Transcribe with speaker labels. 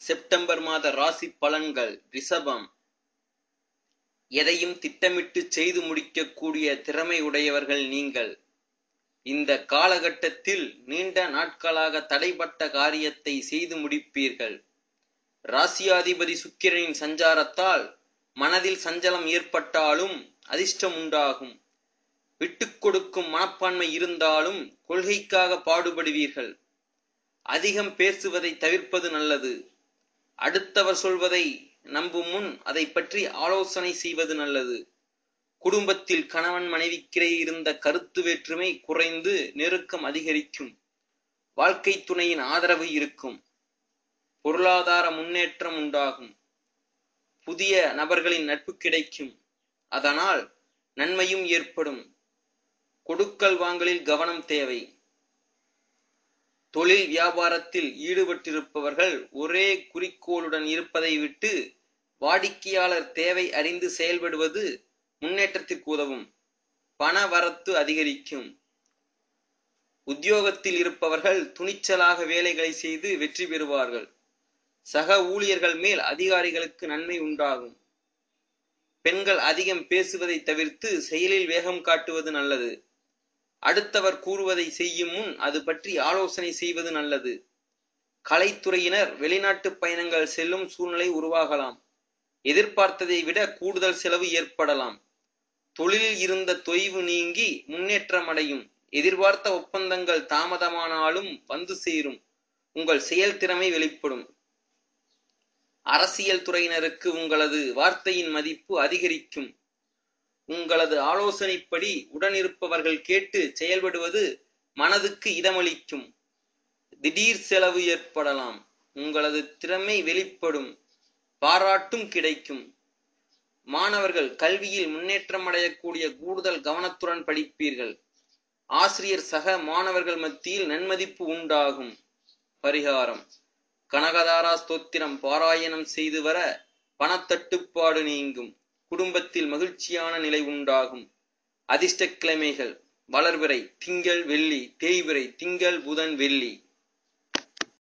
Speaker 1: September மாத ராசி பலன்கள். ரிஷபம். எதையும் திட்டமிட்டு செய்து முடிக்கக்கூடிய திறமை உடையவர்கள் நீங்கள். இந்த காலகட்டத்தில் நீண்ட நாட்களாக தடைப்பட்ட காரியத்தை செய்து முடிப்பீர்கள். ராசியாதிபதி சுக்கிரனின் சஞ்சாரத்தால் மனதில் சஞ்சலம் ஏற்பட்டாலும் அதிர்ஷ்டம் உண்டாகும். விட்டுக் கொடுக்கும் மனப்பான்மை இருந்தாலும் கொள்கைக்காக பாடுபடுவீர்கள். அதிகம் பேசுவதை தவிர்ப்பது நல்லது. அடுத்தவர் சொல்வதை நம்பும் முன் அதை பற்றி ஆலோசனை செய்வது நல்லது. குடும்பத்தில் கணவன் மனைவிக்கிடையே இருந்த கருத்து வேற்றுமை குறைந்து நெருக்கம் அதிகரிக்கும். வாழ்க்கை துணையின் ஆதரவு இருக்கும். பொருளாதார முன்னேற்றம் உண்டாகும். புதிய நபர்களின் நட்பு கிடைக்கும். அதனால் நன்மையும் ஏற்படும். கொடுக்கல் வாங்கலில் கவனம் தேவை. தொழில் வியாபாரத்தில் ஈடுபட்டிருப்பவர்கள் ஒரே குறிக்கோளுடன் இருப்பதை விட்டு வாடிக்கையாளர் தேவை அறிந்து செயல்படுவது முன்னேற்றத்திற்கு உதவும். பண வரத்து அதிகரிக்கும். உத்தியோகத்தில் இருப்பவர்கள் துணிச்சலாக வேலைகளை செய்து வெற்றி பெறுவார்கள். சக ஊழியர்கள் மேல் அதிகாரிகளுக்கு நன்மை உண்டாகும். பெண்கள் அதிகம் பேசுவதை தவிர்த்து செயலில் வேகம் காட்டுவது நல்லது. அடுத்தவர் கூறுவதை செய்யும் முன் அது பற்றி ஆலோசனை செய்வது நல்லது. கலைத்துறையினர் வெளிநாட்டு பயணங்கள் செல்லும் சூழ்நிலை உருவாகலாம். எதிர்பார்த்ததை விட கூடுதல் செலவு ஏற்படலாம். தொழிலில் இருந்த தொய்வு நீங்கி முன்னேற்றம் அடையும். எதிர்பார்த்த ஒப்பந்தங்கள் தாமதமானாலும் வந்து சேரும். உங்கள் செயல்திறமை வெளிப்படும். அரசியல் துறையினருக்கு உங்களது வார்த்தையின் மதிப்பு அதிகரிக்கும். உங்களது ஆலோசனைப்படி உடனிருப்பவர்கள் கேட்டு செயல்படுவது மனதுக்கு இதமளிக்கும். திடீர் செலவு ஏற்படலாம். உங்களது திறமை வெளிப்படும். பாராட்டும் கிடைக்கும். மாணவர்கள் கல்வியில் முன்னேற்றம் அடையக்கூடிய கூடுதல் கவனத்துடன் படிப்பீர்கள். ஆசிரியர் சக மாணவர்கள் மத்தியில் நன்மதிப்பு உண்டாகும். பரிகாரம்: கனகதாரா ஸ்தோத்திரம் பாராயணம் செய்து வர பணத்தட்டுப்பாடு நீங்கும். குடும்பத்தில் மகிழ்ச்சியான நிலை உண்டாகும். அதிர்ஷ்ட கிழமைகள்: வளர்பிறை திங்கள் வெள்ளி, தேய்பிறை திங்கள் புதன் வெள்ளி.